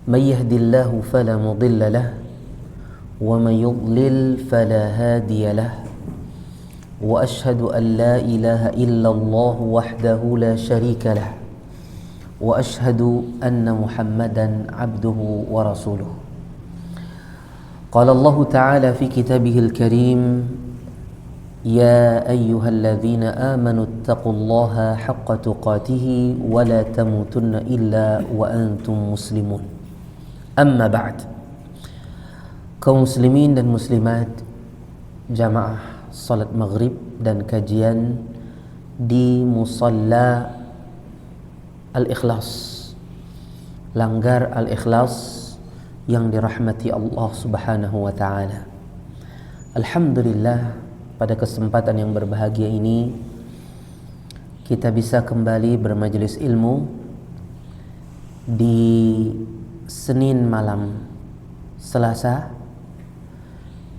من يهد الله فلا مضل له ومن يضلل فلا هادي له وأشهد أن لا إله إلا الله وحده لا شريك له وأشهد أن محمدا عبده ورسوله. قال الله تعالى في كتابه الكريم: يا أيها الذين آمنوا اتقوا الله حق تقاته ولا تموتن إلا وأنتم مسلمون. أما بعد. Kaum muslimin dan muslimat, jamaah salat maghrib dan kajian di Musalla Al-Ikhlas, Langgar Al-Ikhlas yang dirahmati Allah Subhanahu wa taala. Alhamdulillah, pada kesempatan yang berbahagia ini kita bisa kembali bermajelis ilmu di Senin malam Selasa,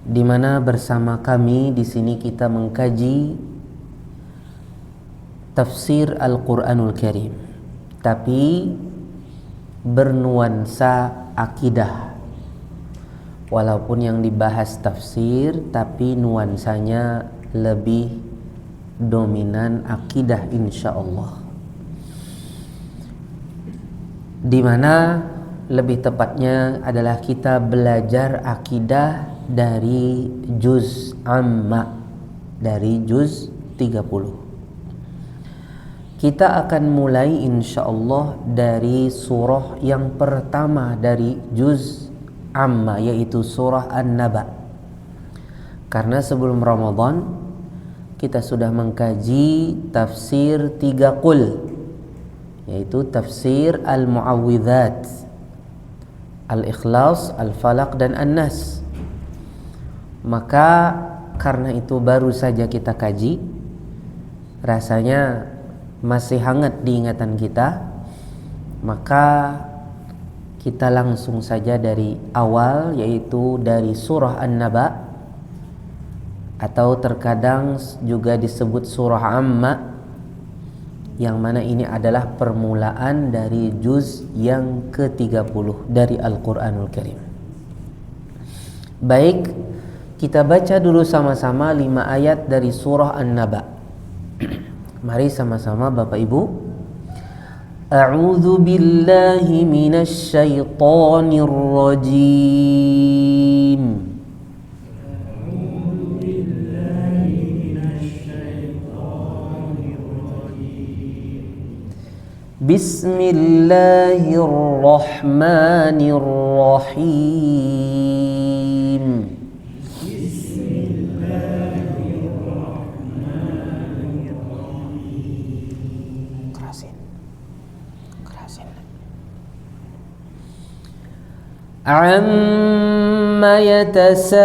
di mana bersama kami di sini kita mengkaji tafsir Al-Qur'anul Karim, tapi bernuansa akidah. Walaupun yang dibahas tafsir, tapi nuansanya lebih dominan akidah insyaallah. Di mana lebih tepatnya adalah kita belajar akidah dari juz amma, dari juz 30. Kita akan mulai insyaallah dari surah yang pertama dari juz amma, yaitu surah An-Naba. Karena sebelum Ramadan kita sudah mengkaji tafsir 3 qul, yaitu tafsir Al-Mu'awwidhat, Al-Ikhlas, Al-Falaq dan An-Nas. Maka karena itu baru saja kita kaji, rasanya masih hangat di ingatan kita, maka kita langsung saja dari awal, yaitu dari surah An-Naba, atau terkadang juga disebut surah Amma, yang mana ini adalah permulaan dari juz yang ke-30 dari Al-Quranul Karim. Baik, kita baca dulu sama-sama 5 ayat dari surah An-Naba. Mari sama-sama Bapak Ibu. A'udzu billahi minasy syaithanir rajim. Bismillahirrahmanirrahim. Kerasin. Amma yatasaalun.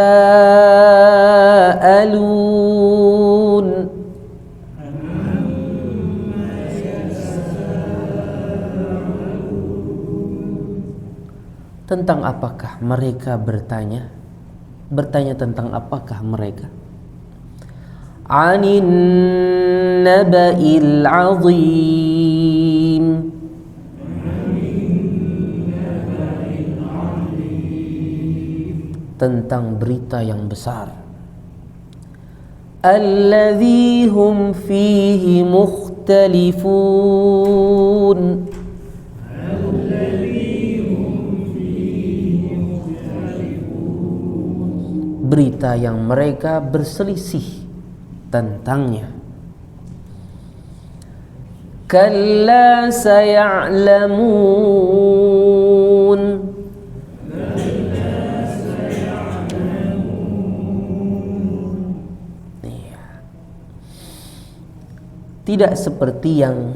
Tentang apakah mereka bertanya? Bertanya tentang apakah mereka? Anin naba'il azim. Tentang berita yang besar. Alladzi hum fihi mukhtalifun. Berita yang mereka berselisih tentangnya. Kalla saya'lamun. Tidak seperti yang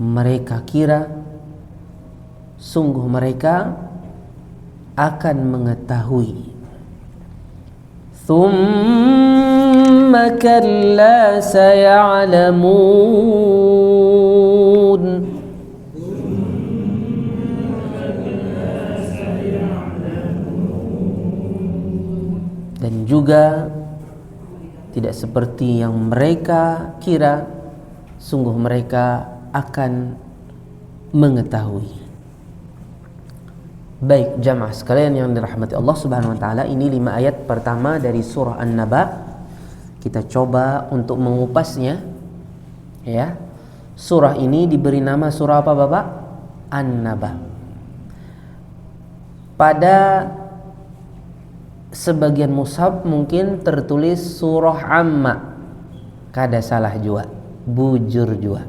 mereka kira, sungguh mereka akan mengetahui. Thumma kalla saya'lamun. Dan juga tidak seperti yang mereka kira, sungguh mereka akan mengetahui. Baik jamaah sekalian yang dirahmati Allah Subhanahu wa taala, ini 5 ayat pertama dari surah An-Naba. Kita coba untuk mengupasnya ya. Surah ini diberi nama surah apa Bapak? An-Naba. Pada sebagian mushaf mungkin tertulis surah Amma. Kada salah juga, bujur juga.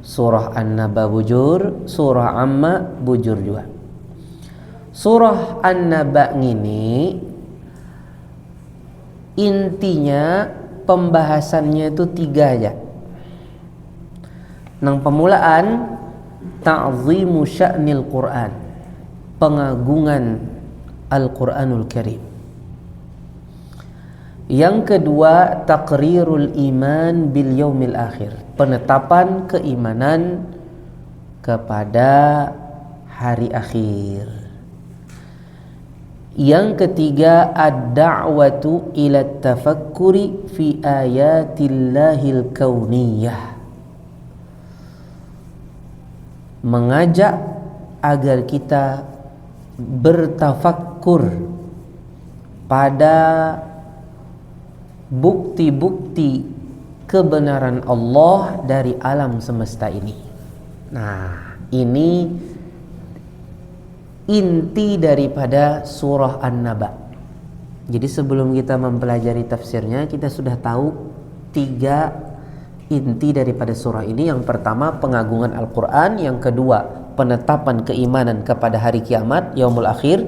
Surah An-Naba bujur, surah Amma bujur juga. Surah An-Naba ini intinya pembahasannya itu 3 aja. Nang pemulaan ta'zimu sya'nil Qur'an, pengagungan Al-Qur'anul Karim. Yang kedua taqrirul iman bil yaumil akhir, penetapan keimanan kepada hari akhir. Yang ketiga ad-da'watu ila tafakkuri fi ayatillahil kauniyah, mengajak agar kita bertafakkur pada bukti-bukti kebenaran Allah dari alam semesta ini. Nah, ini inti daripada surah An-Naba. Jadi sebelum kita mempelajari tafsirnya, kita sudah tahu 3 inti daripada surah ini. Yang pertama pengagungan Al-Quran, yang kedua penetapan keimanan kepada hari kiamat, yaumul akhir,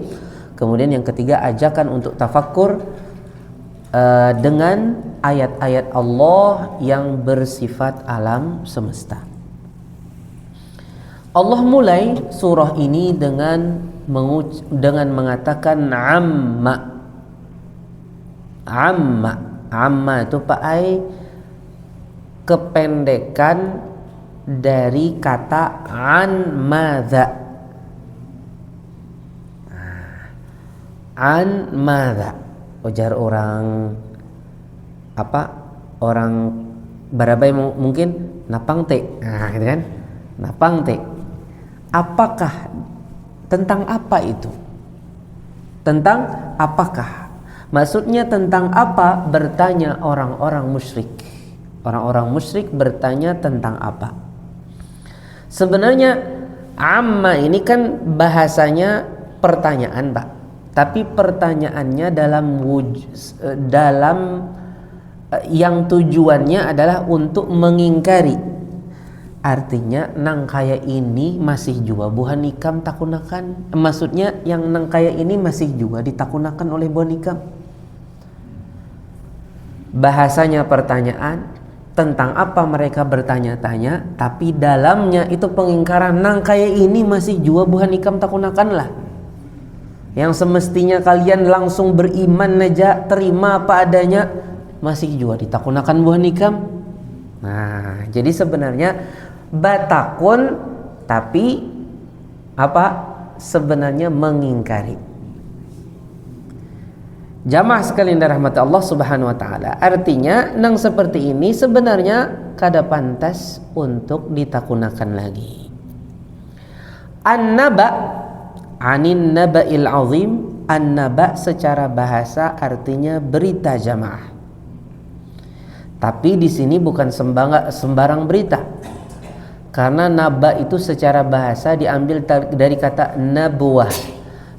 kemudian yang ketiga ajakan untuk tafakkur dengan ayat-ayat Allah yang bersifat alam semesta. Allah mulai surah ini dengan mengatakan amma. Amma itu pakai kependekan dari kata an madza. An madza. Ujar orang orang Barabai mungkin napang te. Nah, gitu kan? Napang te. Apakah, tentang apa itu? Tentang apakah? Maksudnya tentang apa? Bertanya orang-orang musyrik. Orang-orang musyrik bertanya tentang apa? Sebenarnya amma ini kan bahasanya pertanyaan, Pak. Tapi pertanyaannya dalam yang tujuannya adalah untuk mengingkari. Artinya nang kaya ini masih juga buhan ikam takunakan. Maksudnya yang nang kaya ini masih juga ditakunakan oleh buhan ikam. Bahasanya pertanyaan, tentang apa mereka bertanya-tanya, tapi dalamnya itu pengingkaran. Nang kaya ini masih juga buhan ikam takunakan lah. Yang semestinya kalian langsung beriman aja, terima apa adanya, masih juga ditakunakan buhan ikam. Nah, jadi sebenarnya batakun tapi apa? Sebenarnya mengingkari. Jamaah sekalian dirahmati Allah Subhanahu wa taala. Artinya nang seperti ini sebenarnya kada pantas untuk ditakunakan lagi. An-naba anin naba'il azim. An-naba secara bahasa artinya berita jamaah. Tapi di sini bukan sembarang berita. Karena naba itu secara bahasa diambil dari kata nabuah.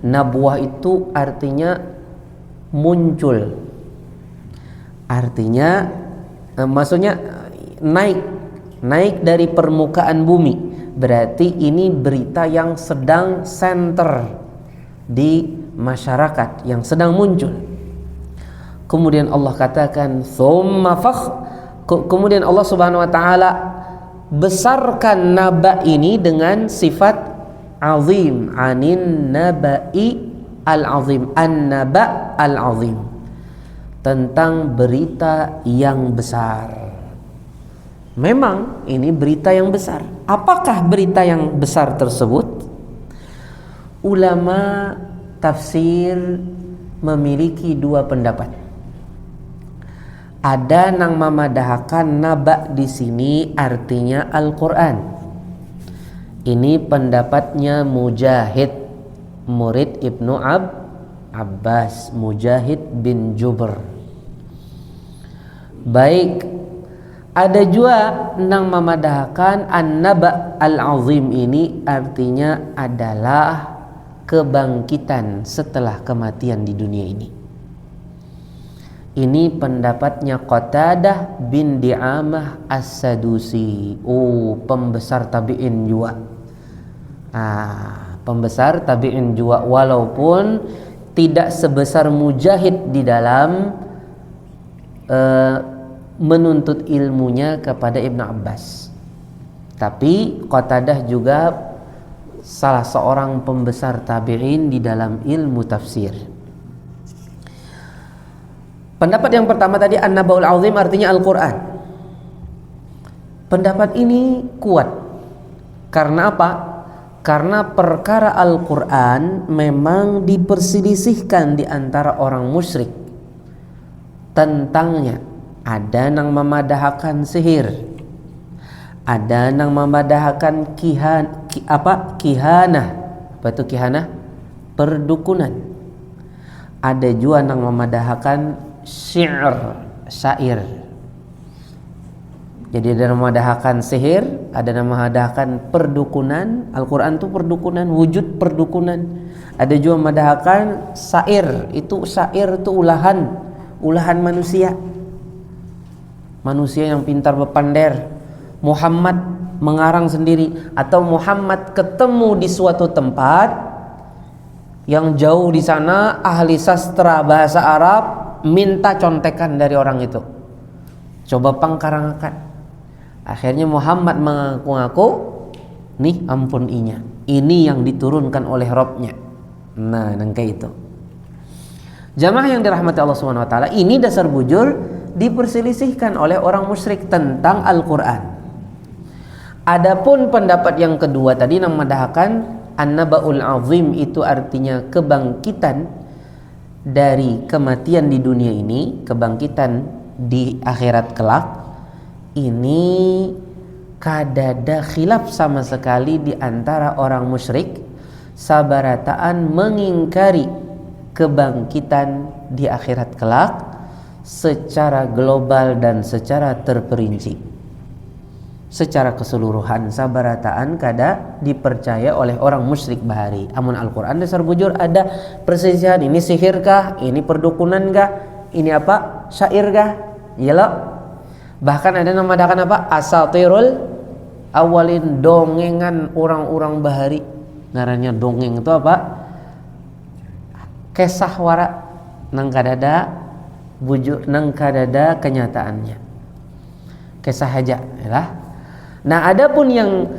Nabuah itu artinya muncul. Artinya maksudnya naik dari permukaan bumi. Berarti ini berita yang sedang center di masyarakat, yang sedang muncul. Kemudian Allah katakan kemudian Allah Subhanahu wa taala besarkan naba ini dengan sifat azim, anin nabai al-azim, an-naba al-azim, tentang berita yang besar. Memang ini berita yang besar. Apakah berita yang besar tersebut? Ulama tafsir memiliki 2 pendapat. Ada nang memadahakan naba di sini artinya Al-Quran. Ini pendapatnya Mujahid. murid Ibnu Abbas, Mujahid bin Jubr. Baik, ada juga yang memadahkan an-naba al-azim ini artinya adalah kebangkitan setelah kematian di dunia ini. Ini pendapatnya Qatadah bin Di'amah As-Sadusi. Pembesar tabi'in juga. Pembesar tabi'in juga, walaupun tidak sebesar Mujahid di dalam menuntut ilmunya kepada Ibnu Abbas. Tapi Qatadah juga salah seorang pembesar tabi'in di dalam ilmu tafsir. Pendapat yang pertama tadi An-Naba'ul Azim artinya Al-Quran. Pendapat ini kuat. Karena apa? Karena perkara Al-Quran memang diperselisihkan di antara orang musyrik tentangnya. Ada yang memadahkan sihir, ada yang memadahkan kihanah. Apa itu kihanah? Perdukunan. Ada juga yang memadahkan syair. Jadi ada yang memadahkan sihir, ada yang memadahkan perdukunan. Al-Quran itu perdukunan, wujud perdukunan. Ada juga memadahkan syair. Syair itu ulahan manusia. Manusia yang pintar berpandar. Muhammad mengarang sendiri, atau Muhammad ketemu di suatu tempat yang jauh di sana, ahli sastra bahasa Arab minta contekan dari orang itu, coba pangkarangakan. Akhirnya Muhammad mengaku-ngaku, nih ampun inya, ini yang diturunkan oleh Robnya. Nah, kayak itu. Jamaah yang dirahmati Allah Subhanahu Wa Taala, ini dasar bujur diperselisihkan oleh orang musyrik tentang Al-Quran. Adapun pendapat yang kedua tadi yang memadahkan An-Naba'ul Azim itu artinya kebangkitan dari kematian di dunia ini, kebangkitan di akhirat kelak. Ini kadada khilaf sama sekali di antara orang musyrik sabarataan mengingkari kebangkitan di akhirat kelak secara global dan secara terperinci. Secara keseluruhan sabarataan kada dipercaya oleh orang musyrik bahari. Amun Al-Quran dasar bujur ada persisihan, ini sihir kah, ini perdukunan kah, ini apa, syair kah. Iyalah. Bahkan ada nama mengadakan apa, asatirul awalin, dongengan orang-orang bahari. Ngarannya dongeng itu apa, kisah wara nang kadada bujur, nang kadada kenyataannya, kisah aja lah. Nah, adapun yang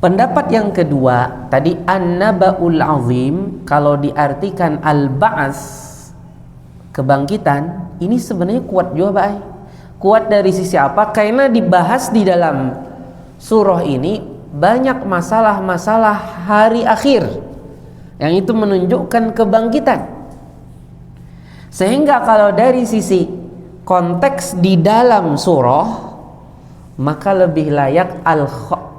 pendapat yang kedua tadi An-Naba'ul Azim, kalau diartikan al-ba'ats, kebangkitan, ini sebenarnya kuat juga, Pak. Kuat dari sisi apa? Karena dibahas di dalam surah ini banyak masalah-masalah hari akhir yang itu menunjukkan kebangkitan. Sehingga kalau dari sisi konteks di dalam surah, maka lebih layak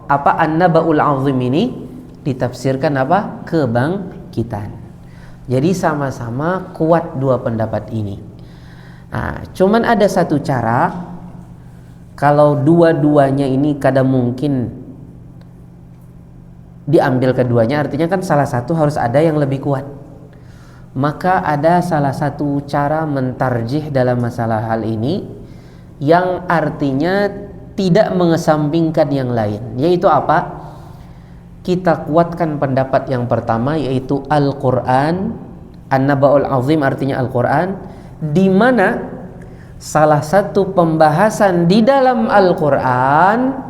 An-Naba'ul Azim ini ditafsirkan apa? Kebangkitan. Jadi sama-sama kuat dua pendapat ini. Nah, cuman ada satu cara, kalau dua-duanya ini kadang mungkin diambil keduanya, artinya kan salah satu harus ada yang lebih kuat. Maka ada salah satu cara mentarjih dalam masalah hal ini, yang artinya tidak mengesampingkan yang lain, yaitu apa? Kita kuatkan pendapat yang pertama, yaitu Al-Quran. An-Naba'ul Azim artinya Al-Quran, di mana salah satu pembahasan di dalam Al-Quran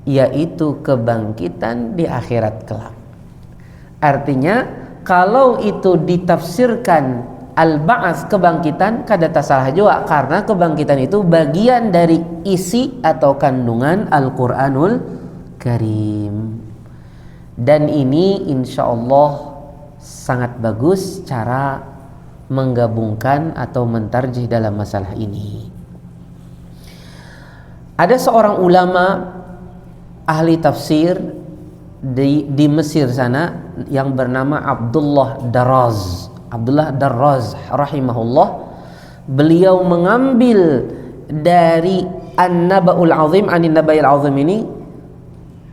yaitu kebangkitan di akhirat kelak. Artinya kalau itu ditafsirkan al-ba'ats, kebangkitan, kada salah juga, karena kebangkitan itu bagian dari isi atau kandungan Al-Quranul Karim. Dan ini insya Allah sangat bagus cara menggabungkan atau mentarjih dalam masalah ini. Ada seorang ulama ahli tafsir di Mesir sana yang bernama Abdullah Darraz rahimahullah. Beliau mengambil dari An-Naba'ul Azim, Anin Naba'il Azim ini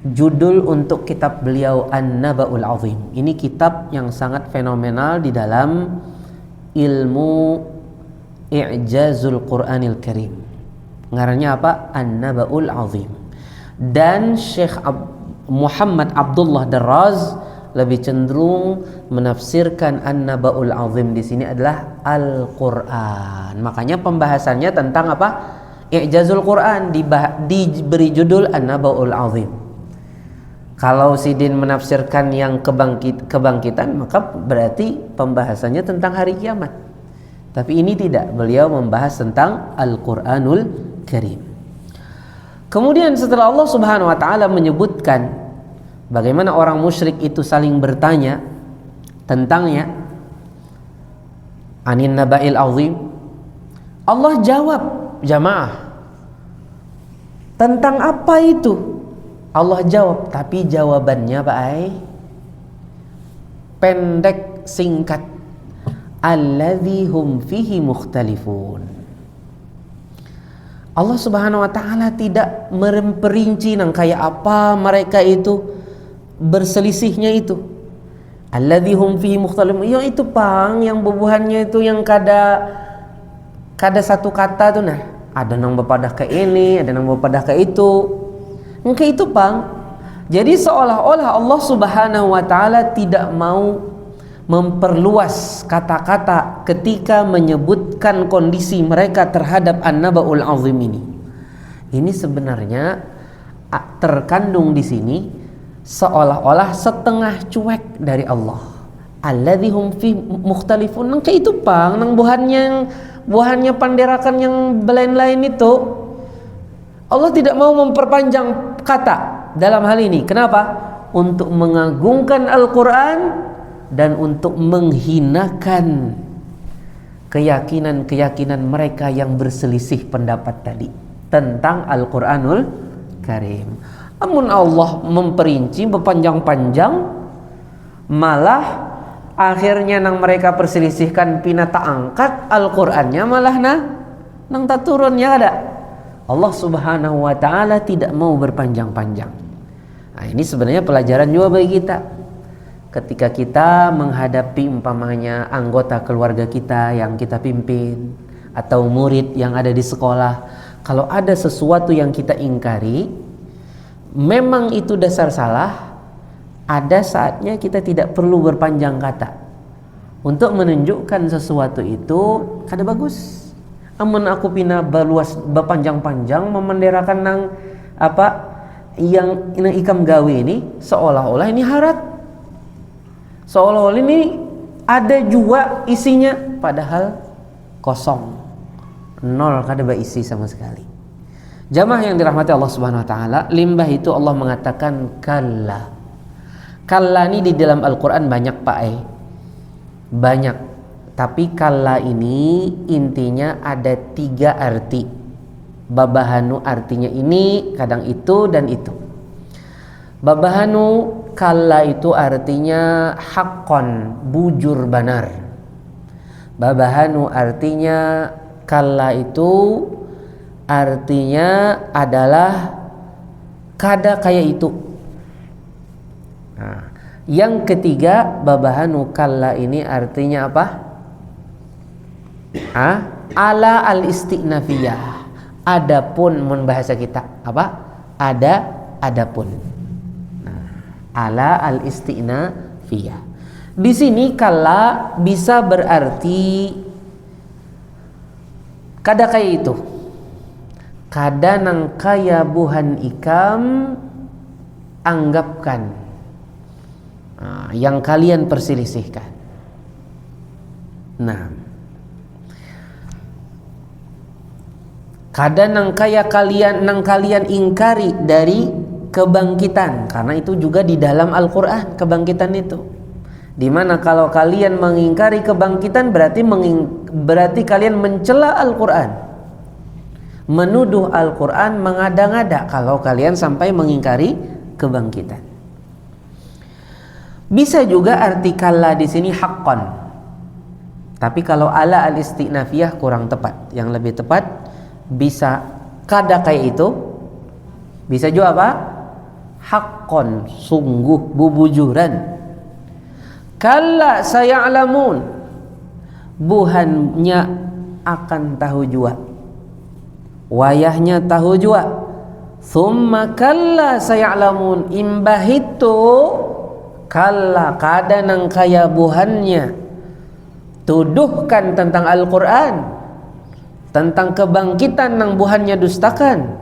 judul untuk kitab beliau An-Naba'ul Azim. Ini kitab yang sangat fenomenal di dalam ilmu I'jazul Qur'anil Karim. Ngarannya apa? An-Naba'ul Azim. Dan Syekh Muhammad Abdullah Darraz lebih cenderung menafsirkan An-Naba'ul Azim di sini adalah Al-Qur'an. Makanya pembahasannya tentang apa? I'jazul Qur'an diberi judul An-Naba'ul Azim. Kalau Sidin menafsirkan yang kebangkitan, maka berarti pembahasannya tentang hari kiamat. Tapi ini tidak, beliau membahas tentang Al-Qur'anul Karim. Kemudian setelah Allah Subhanahu wa taala menyebutkan bagaimana orang musyrik itu saling bertanya tentangnya, Anin Naba'il Azim, Allah jawab, jamaah, tentang apa itu? Allah jawab, tapi jawabannya Pak pendek, singkat. Alladzi hum fihi mukhtalifun. Allah Subhanahu wa taala tidak memperinci nang kayak apa mereka itu berselisihnya itu. Alladzi hum fihi mukhtalifun. Ya itu pang yang bubuhannya itu yang kada satu kata tuh, nah. Ada nang bepadah ke ini, ada nang bepadah ke itu. Mungkin itu pang. Jadi seolah-olah Allah Subhanahu wa taala tidak mau memperluas kata-kata ketika menyebutkan kondisi mereka terhadap An-Naba'ul Azim ini. Ini sebenarnya terkandung di sini seolah-olah setengah cuek dari Allah. Alladzi hum fi mukhtalifun. Nang kayak itu pang, nang buahannya panderakan yang lain-lain itu. Allah tidak mau memperpanjang kata dalam hal ini. Kenapa? Untuk mengagungkan Al-Quran dan untuk menghinakan keyakinan mereka yang berselisih pendapat tadi tentang Al-Quranul Karim. Namun Allah memperinci berpanjang-panjang, malah akhirnya nang mereka perselisihkan pina tak angkat Al-Qurannya, malah nang tak turunnya ada. Allah Subhanahu wa taala tidak mau berpanjang-panjang. Nah, ini sebenarnya pelajaran juga bagi kita. Ketika kita menghadapi umpamanya anggota keluarga kita yang kita pimpin atau murid yang ada di sekolah, kalau ada sesuatu yang kita ingkari, memang itu dasar salah, ada saatnya kita tidak perlu berpanjang kata untuk menunjukkan sesuatu itu kada bagus. Amun aku pina baluas berpanjang-panjang memenderakan nang apa yang ikam gawe ini, seolah-olah ini harat, seolah-olah ini ada juga isinya, padahal kosong, nol, kada berisi sama sekali. Jamaah yang dirahmati Allah Subhanahu wa taala, limbah itu Allah mengatakan kalla. Kalla ini di dalam Al-Qur'an banyak Pak banyak. Tapi kalla ini intinya ada 3 arti. Babahanu artinya ini, kadang itu dan itu. Babahanu kalla itu artinya haqqan, bujur benar. Babahanu artinya kalla itu artinya adalah kada kayak itu. Nah, yang ketiga, babahanu kalla ini artinya apa? Ala al-istinafiyah. Adapun mun bahasa kita apa? Adapun. Nah, ala al-istinafiyah. Di sini kalla bisa berarti kada kayak itu. Kada nang kaya buhan ikam anggapkan yang kalian perselisihkan. Nah, kadang nang kalian ingkari dari kebangkitan, karena itu juga di dalam Al-Quran kebangkitan itu. Dimana kalau kalian mengingkari kebangkitan berarti kalian mencela Al-Quran, menuduh Al-Quran mengada-ngada kalau kalian sampai mengingkari kebangkitan. Bisa juga arti kalla di sini haqqan. Tapi kalau ala al-istinafiyah kurang tepat. Yang lebih tepat bisa kada kayak itu. Bisa juga apa? Haqqan, sungguh, bubujuran. Kalla saya'lamun, buhannya akan tahu jua, wayahnya tahu jua. Thumma kalla saya'lamun, imbah itu kalla kada nang kaya buhannya tuduhkan tentang Al-Quran, tentang kebangkitan nang buhannya dustakan.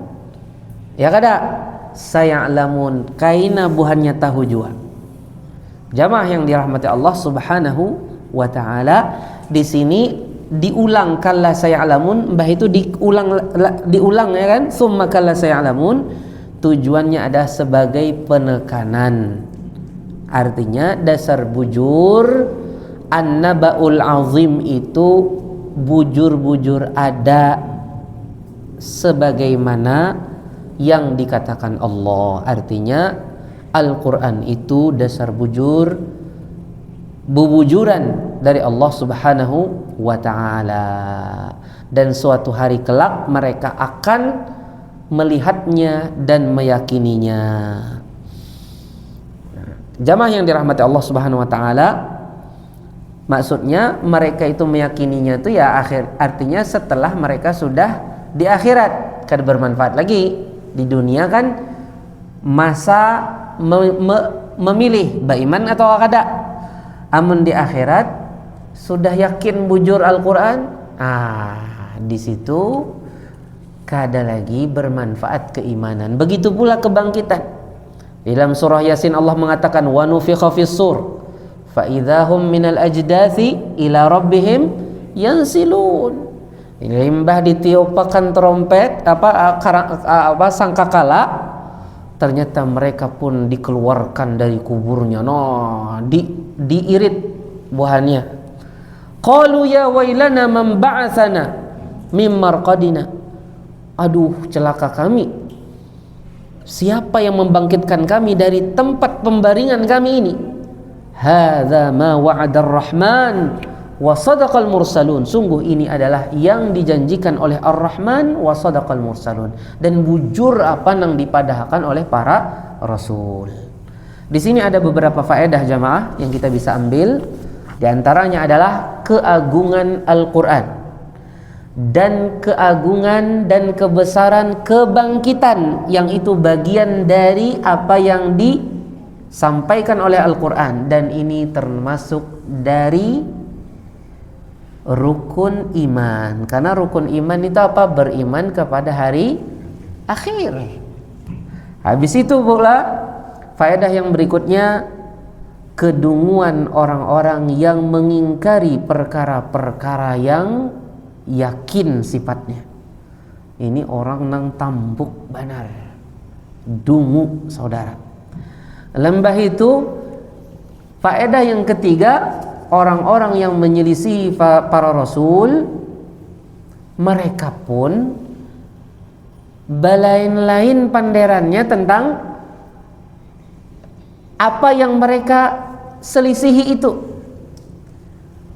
Ya kada? Saya'lamun, kaina buhannya tahu jua. Jamaah yang dirahmati Allah Subhanahu wa taala, di sini diulang kalla saya'lamun, mbah itu diulang ya kan? Summa kalla saya'lamun, tujuannya ada sebagai penekanan. Artinya dasar bujur An-Naba'ul Azim itu bujur-bujur ada sebagaimana yang dikatakan Allah. Artinya Al-Quran itu dasar bujur, bubujuran dari Allah Subhanahu wa ta'ala. Dan suatu hari kelak mereka akan melihatnya dan meyakininya. Jamaah yang dirahmati Allah Subhanahu wa ta'ala, maksudnya mereka itu meyakininya itu ya artinya setelah mereka sudah di akhirat, kada bermanfaat lagi. Di dunia kan masa memilih beriman atau kada. Amun di akhirat sudah yakin bujur Al-Quran, di situ kada lagi bermanfaat keimanan. Begitu pula kebangkitan. Dalam surah Yasin Allah mengatakan wa nufikha fis-sur fa idzahum minal ajdathi ila rabbihim yansilun. Limbah ditiupakan trompet sangkakala, ternyata mereka pun dikeluarkan dari kuburnya. Diirit buahannya. Qalu ya wailana man ba'atsana mim marqadina. Aduh, celaka kami. Siapa yang membangkitkan kami dari tempat pembaringan kami ini? Hadza ma wa'adar rahman wa sadaqal mursalun. Sungguh ini adalah yang dijanjikan oleh Ar-Rahman wa sadaqal mursalun, dan bujur apa yang dipadahkan oleh para rasul. Di sini ada beberapa faedah jamaah yang kita bisa ambil. Di antaranya adalah keagungan Al-Quran dan keagungan dan kebesaran kebangkitan, yang itu bagian dari apa yang disampaikan oleh Al-Quran, dan ini termasuk dari rukun iman. Karena rukun iman itu apa? Beriman kepada hari akhir. Habis itu pula faedah yang berikutnya, kedunguan orang-orang yang mengingkari perkara-perkara yang yakin sifatnya. Ini orang nang tambuk benar, dungu saudara. Lembah itu faedah yang ketiga, orang-orang yang menyelisih para rasul, mereka pun balain-lain panderannya tentang apa yang mereka selisihi itu.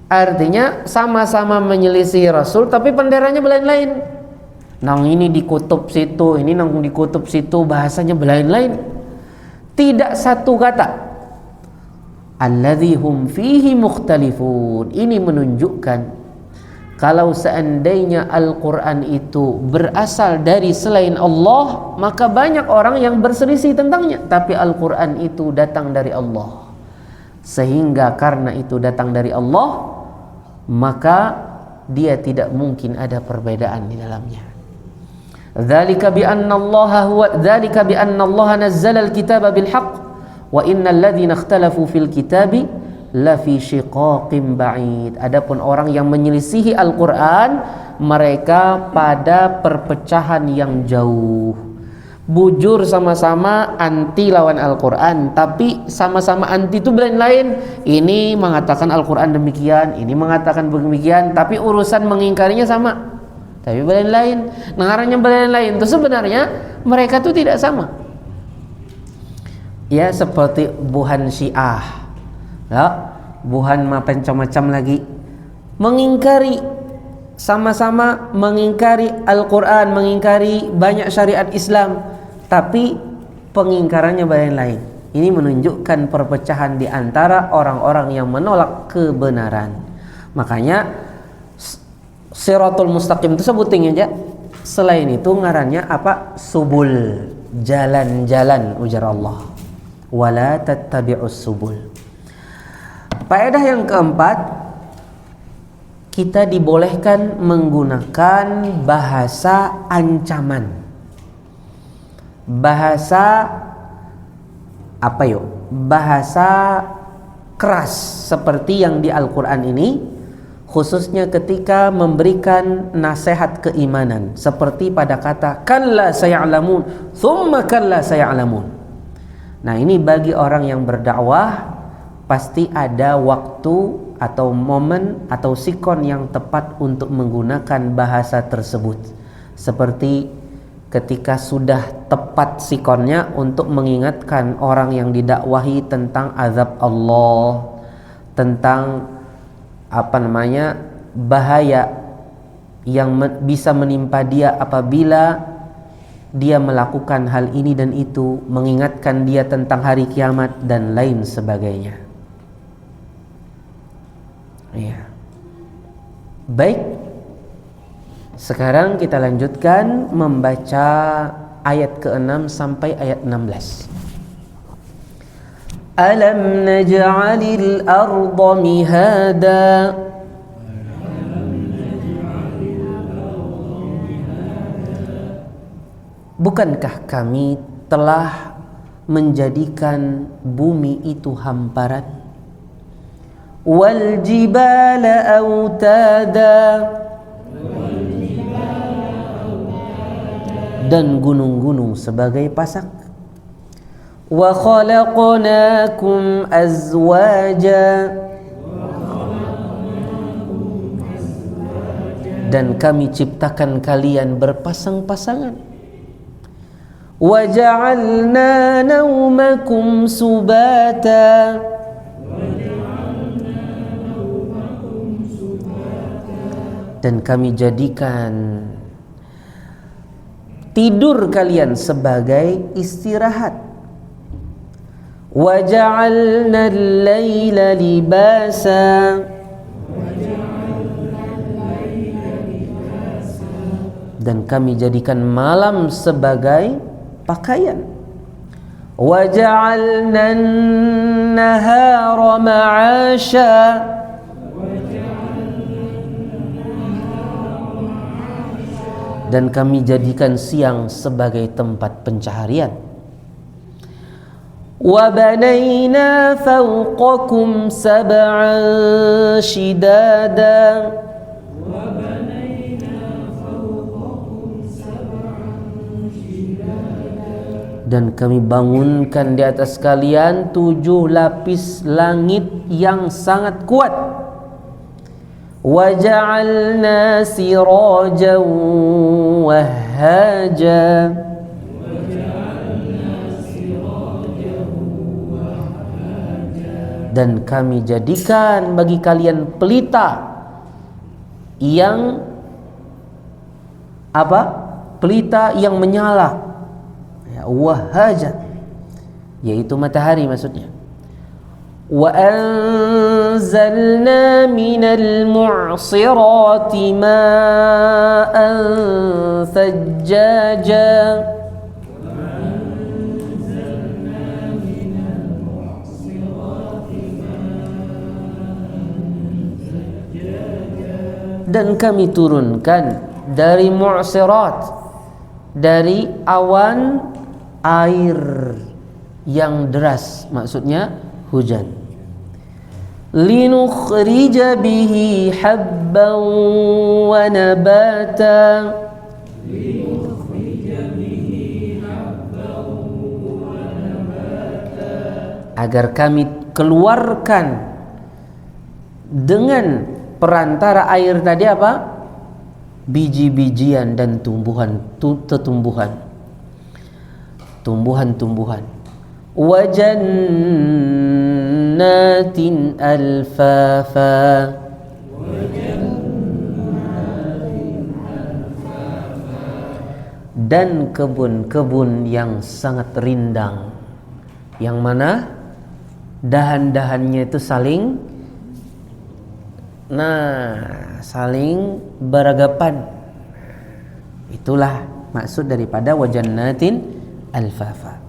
Artinya sama-sama menyelisih rasul, tapi panderannya belain-lain. Nang ini dikutub situ, ini nang dikutub situ, bahasanya belain-lain. Tidak satu kata. Alladzi hum fihi mukhtalifun. Ini menunjukkan kalau seandainya Al-Quran itu berasal dari selain Allah, maka banyak orang yang berselisih tentangnya. Tapi Al-Quran itu datang dari Allah, sehingga karena itu datang dari Allah, maka dia tidak mungkin ada perbedaan di dalamnya. Dzalika bi anna Allah nazzala al-kitaba bil haqq wa innal ladzina ikhtalafu fil kitabi la fi shiqaqin ba'id. Adapun orang yang menyelisihi Al-Quran, mereka pada perpecahan yang jauh. Bujur sama-sama anti lawan Al-Quran, tapi sama-sama anti itu lain-lain. Ini mengatakan Al-Quran demikian, ini mengatakan demikian, tapi urusan mengingkarinya sama, tapi lain-lain. Nengaranya lain-lain itu sebenarnya mereka itu tidak sama. Ya, seperti buhan Syiah. Ya, bukan macam-macam lagi. Mengingkari, sama-sama mengingkari Al-Quran, mengingkari banyak syariat Islam, tapi pengingkarannya lain-lain. Ini menunjukkan perpecahan di antara orang-orang yang menolak kebenaran. Makanya Siratul Mustaqim itu sebutin aja. Selain itu ngarannya apa? Subul, jalan-jalan, ujar Allah. Wala tattabi'us subul. Faedah yang keempat, kita dibolehkan menggunakan bahasa ancaman. Bahasa apa yuk? Bahasa keras seperti yang di Al-Quran ini, khususnya ketika memberikan nasihat keimanan, seperti pada kata kalla saya'lamun, thumma kalla saya'lamun. Nah, ini bagi orang yang berdakwah pasti ada waktu atau momen atau sikon yang tepat untuk menggunakan bahasa tersebut. Seperti ketika sudah tepat sikonnya untuk mengingatkan orang yang didakwahi tentang azab Allah, tentang bahaya yang bisa menimpa dia apabila dia melakukan hal ini dan itu, mengingatkan dia tentang hari kiamat dan lain sebagainya. Ya. Baik, sekarang kita lanjutkan membaca ayat ke-6 sampai ayat 16. Alam naj'alil arda mihada Bukankah kami telah menjadikan bumi itu hamparan? Wal jibala autada, dan gunung-gunung sebagai pasak. Wa khalaqnakum azwaja, dan kami ciptakan kalian berpasang-pasangan. Wa ja'alna naumakum subata, dan kami jadikan tidur kalian sebagai istirahat. Wa ja'alna al-laila libasa, dan kami jadikan malam sebagai pakaian. Wa ja'alna an-nahara ma'asha, dan kami jadikan siang sebagai tempat pencaharian. Wa banayna fawqakum sab'an shidada, dan kami bangunkan di atas kalian 7 lapis langit yang sangat kuat. Wa ja'alna sirajan wahhaja, dan kami jadikan bagi kalian pelita yang apa? Pelita yang menyala. Wahhaja, yaitu matahari maksudnya. Wa anzalna minal mu'sirati ma'an thajjaja, dan kami turunkan dari mu'sirat, dari awan air yang deras, maksudnya hujan. Linukhrija bihi habban wa nabata, agar kami keluarkan dengan perantara air tadi apa? Biji-bijian dan tumbuhan-tumbuhan. Wa jannatin jannatin alfafa. Dan kebun-kebun yang sangat rindang, yang mana dahan-dahannya itu saling beragapan. Itulah maksud daripada wajannatin alfafa.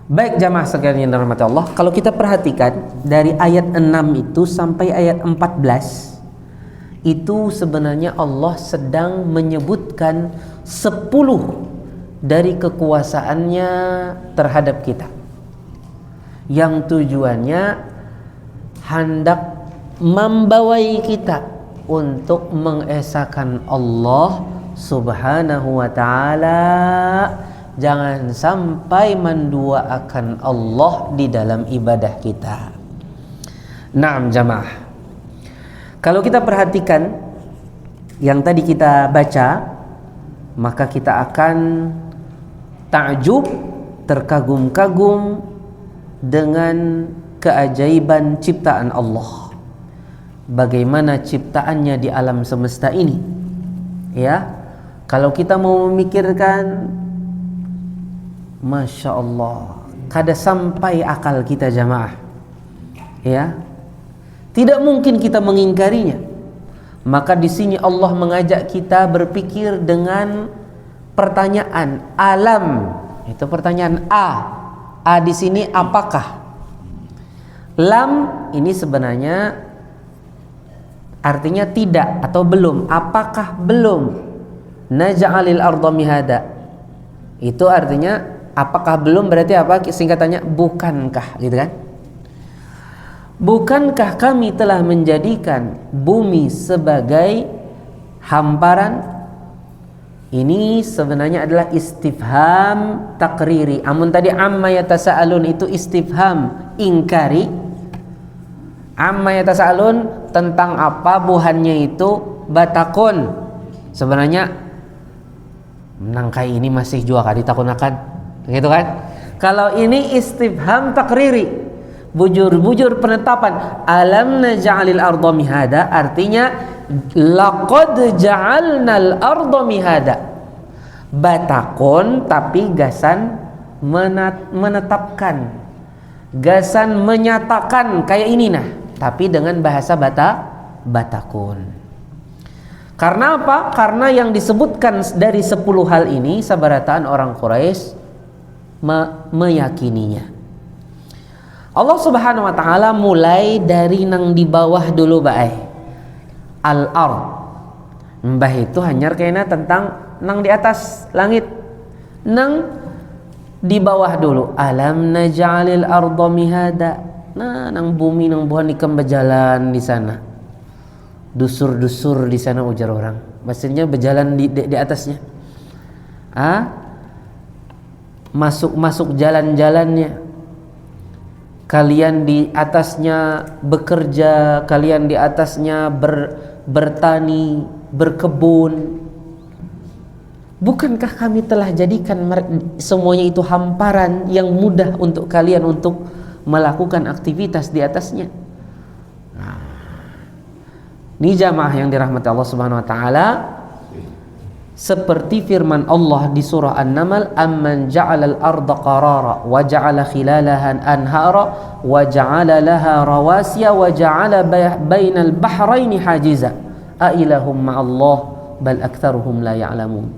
Baik jamaah sekalian yang dirahmati Allah, kalau kita perhatikan dari ayat 6 itu sampai ayat 14, itu sebenarnya Allah sedang menyebutkan 10 dari kekuasaannya terhadap kita, yang tujuannya hendak membawai kita untuk mengesahkan Allah Subhanahu wa ta'ala. Jangan sampai menduakan Allah di dalam ibadah kita. Naam jamaah, kalau kita perhatikan yang tadi kita baca, maka kita akan takjub, terkagum-kagum dengan keajaiban ciptaan Allah. Bagaimana ciptaannya di alam semesta ini. Ya, kalau kita mau memikirkan, Masya Allah, kada sampai akal kita jamaah. Ya, tidak mungkin kita mengingkarinya. Maka di sini Allah mengajak kita berpikir dengan pertanyaan alam. Itu pertanyaan A. A di sini apakah? Lam ini sebenarnya artinya tidak atau belum. Apakah belum? Naj'alil arda mihada. Itu artinya apakah belum, berarti apa? Singkatannya bukankah, gitu kan? Bukankah kami telah menjadikan bumi sebagai hamparan? Ini sebenarnya adalah istifham takriri. Amun tadi amma yatasaalun itu istifham ingkari. Amma yatasaalun tentang apa, buhannya itu batakun. Sebenarnya menangkai ini masih juga kan ditakunakan, gitu kan? Kalau ini istifham takriri, bujur-bujur penetapan. Alam naj'alil arda mihada, artinya laqad ja'alnal arda mihada. Batakun tapi gasan menetapkan, gasan menyatakan kayak ini nah, tapi dengan bahasa batakun. Karena apa? Karena yang disebutkan dari 10 hal ini, sabarataan orang Quraisy meyakininya. Allah Subhanahu wa ta'ala mulai dari nang di bawah dulu bae. Al-ard. Mbah itu hanyar kena tentang nang di atas langit. Nang di bawah dulu. Alam naj'alil arda mihada. Nah, nang bumi nang buhan ikam berjalan di sana. Dusur-dusur di sana ujar orang. Maksudnya berjalan di atasnya. Masuk jalan-jalannya. Kalian di atasnya bekerja, kalian di atasnya bertani, berkebun. Bukankah kami telah jadikan semuanya itu hamparan yang mudah untuk kalian untuk melakukan aktivitas di atasnya? Ini jamaah yang dirahmati Allah Subhanahu wa taala, seperti firman Allah di surah An-Naml, amman ja'alal arda qarara wa ja'ala khilalaha anhara wa ja'ala laha rawasiya wa ja'ala bainal bahraini hajiza a ilahum ma'allah bal aktsaruhum la ya'lamun.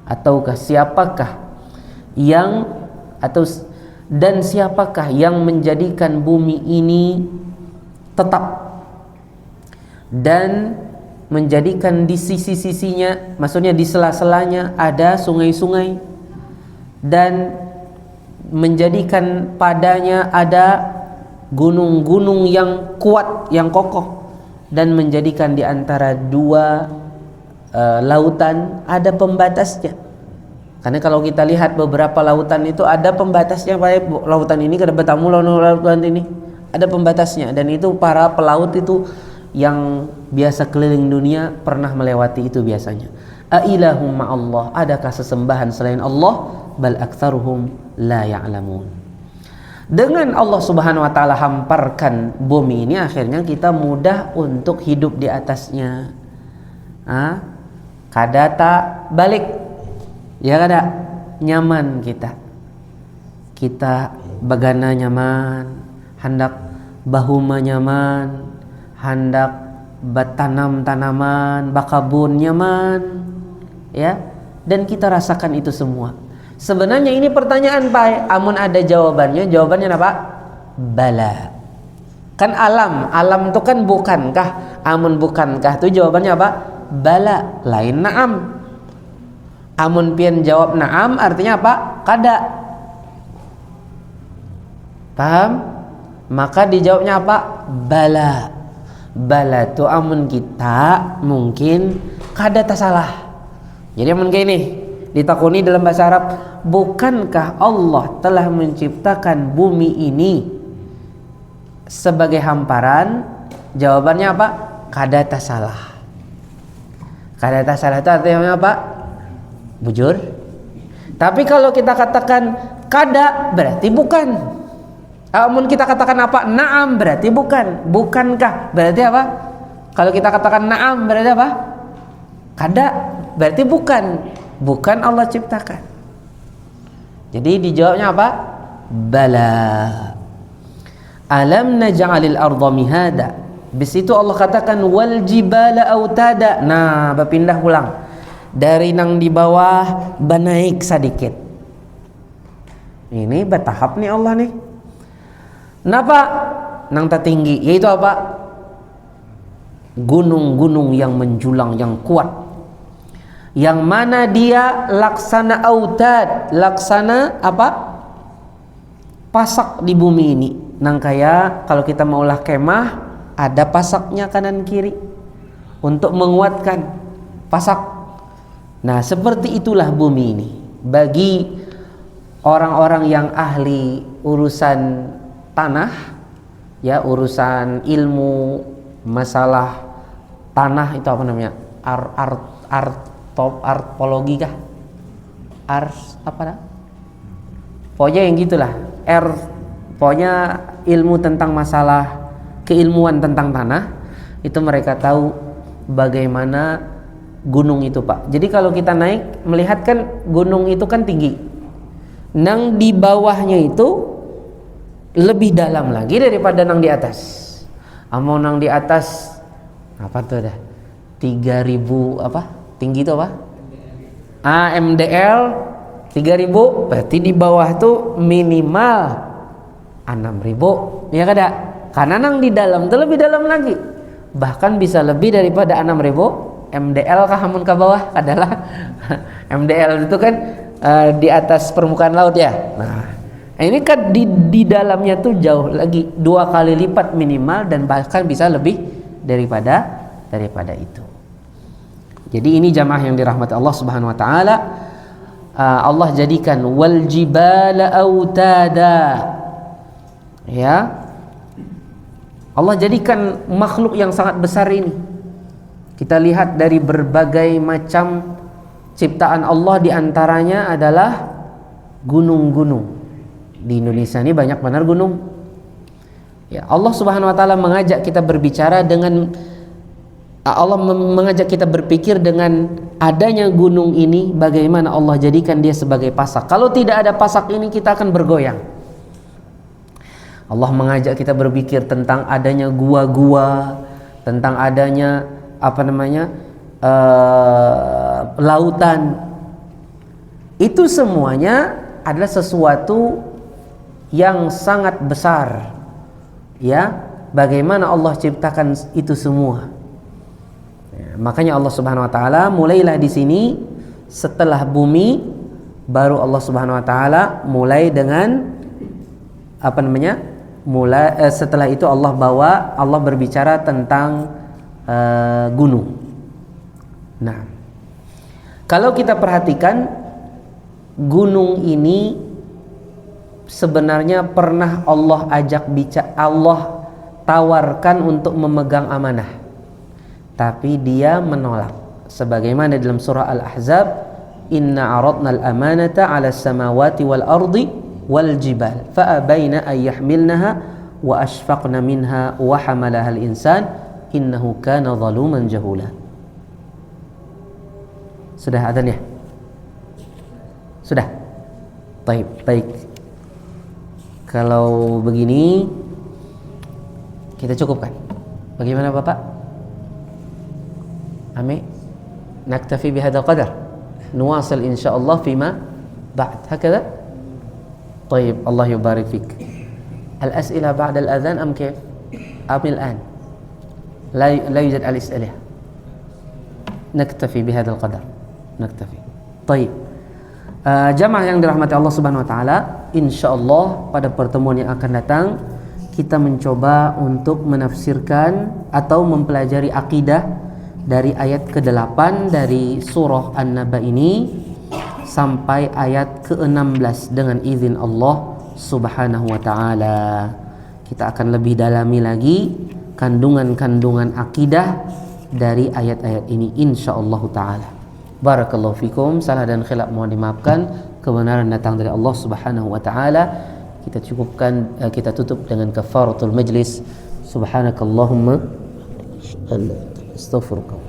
Ataukah siapakah yang siapakah yang menjadikan bumi ini tetap dan menjadikan di sisi-sisinya, maksudnya di sela-selanya ada sungai-sungai, dan menjadikan padanya ada gunung-gunung yang kuat, yang kokoh, dan menjadikan di antara dua lautan ada pembatasnya. Karena kalau kita lihat beberapa lautan itu ada pembatasnya, baik lautan ini kada bertamu lautan ini ada pembatasnya, dan itu para pelaut itu yang biasa keliling dunia pernah melewati itu biasanya. Ailahum ma'allah, adakah sesembahan selain Allah? Bal aktsaruhum la ya'lamun. Dengan Allah Subhanahu wa taala hamparkan bumi ini, akhirnya kita mudah untuk hidup di atasnya. Kadata balik, ya kada nyaman kita bagana nyaman, hendak bahuma nyaman, hendak bertanam tanaman, bakabun nyaman, ya, dan kita rasakan itu semua. Sebenarnya ini pertanyaan Pak, amun ada jawabannya apa? Bala. Kan alam itu kan bukankah, amun bukankah itu jawabannya apa? Bala, lain na'am. Amun pian jawab na'am artinya apa? Kada. Paham? Maka dijawabnya apa? Bala. Bala itu amun kita mungkin kada tasalah. Jadi amun kayak ini ditakuni dalam bahasa Arab, bukankah Allah telah menciptakan bumi ini sebagai hamparan? Jawabannya apa? Kada tasalah. Kada tasalah itu artinya apa? Bujur. Tapi kalau kita katakan kada, berarti bukan. Amun kita katakan apa? Naam, berarti bukan. Bukankah, berarti apa? Kalau kita katakan naam, berarti apa? Kada, berarti bukan. Bukan Allah ciptakan. Jadi dijawabnya apa? Bala. Alam naj'alil arda mihada. Bis itu Allah katakan wal jibala autada. Nah, berpindah ulang. Dari nang di bawah banaik sedikit. Ini bertahap nih Allah nih. Napa? Nang tertinggi, yaitu apa? Gunung-gunung yang menjulang yang kuat. Yang mana dia laksana autad, laksana apa? Pasak di bumi ini. Nang kaya kalau kita maulah kemah, ada pasaknya kanan kiri untuk menguatkan pasak. Nah, seperti itulah bumi ini. Bagi orang-orang yang ahli urusan tanah, ya, urusan ilmu masalah tanah itu apa namanya? Artologi kah? Apa dah? Pokoknya yang gitulah. Pokoknya ilmu tentang masalah keilmuan tentang tanah, itu mereka tahu bagaimana gunung itu, Pak. Jadi kalau kita naik melihat kan gunung itu kan tinggi. Nang di bawahnya itu lebih dalam lagi daripada nang di atas. Mau nang di atas apa tuh dah? 3000 apa? Tinggi itu apa? MDL 3000, berarti di bawah tuh minimal 6000, ya kada? Karena nang di dalam tuh lebih dalam lagi. Bahkan bisa lebih daripada 6000 MDL kah amun ke bawah adalah MDL itu kan di atas permukaan laut ya. Nah, ini kan di dalamnya tuh jauh lagi, 2 kali lipat minimal dan bahkan bisa lebih daripada itu. Jadi ini jamaah yang dirahmati Allah Subhanahu wa taala. Allah jadikan wal jibala autada. Ya. Allah jadikan makhluk yang sangat besar ini. Kita lihat dari berbagai macam ciptaan Allah, di antaranya adalah gunung-gunung. Di Indonesia ini banyak benar gunung. Ya, Allah Subhanahu wa taala mengajak kita berbicara dengan Allah mengajak kita berpikir dengan adanya gunung ini, bagaimana Allah jadikan dia sebagai pasak. Kalau tidak ada pasak ini, kita akan bergoyang. Allah mengajak kita berpikir tentang adanya gua-gua, tentang adanya lautan. Itu semuanya adalah sesuatu yang sangat besar. Ya, bagaimana Allah ciptakan itu semua. Makanya Allah Subhanahu wa taala mulailah di sini, setelah bumi baru Allah Subhanahu wa taala mulai dengan setelah itu Allah berbicara tentang gunung. Nah, kalau kita perhatikan gunung ini sebenarnya pernah Allah tawarkan untuk memegang amanah. Tapi dia menolak. Sebagaimana dalam surah Al-Ahzab, inna aradna al-amanata 'ala as-samawati wal ardi wal jibal fa abaina ay yahmilnaha wa ashfaqna minha wa hamalaha al insan innahu kana zaluman jahula. Sudah adzan ya? Sudah. Baik. Kalau begini kita cukupkan. Bagaimana Bapak? Ami? Naktafi bihadzal qadar. Nuwasil insyaallah fima ba'd. Hakadha? طيب الله يبارك فيك. الأسئلة بعد الأذان أم كيف؟ أم الآن؟ لا يوجد الأسئلة. نكتفي بهذا القدر. نكتفي. طيب. Jamaah yang dirahmati Allah Subhanahu wa taala, insyaallah pada pertemuan yang akan datang kita mencoba untuk menafsirkan atau mempelajari akidah dari ayat ke-8 dari surah An-Naba ini sampai ayat ke-16 dengan izin Allah Subhanahu wa taala. Kita akan lebih dalami lagi kandungan-kandungan akidah dari ayat-ayat ini insyaallah taala. Barakallahu fikum. Salah dan khilaf mohon dimaafkan. Kebenaran datang dari Allah Subhanahu wa taala. Kita cukupkan, kita tutup dengan kafaratul majlis. Subhanakallahumma astaghfiruka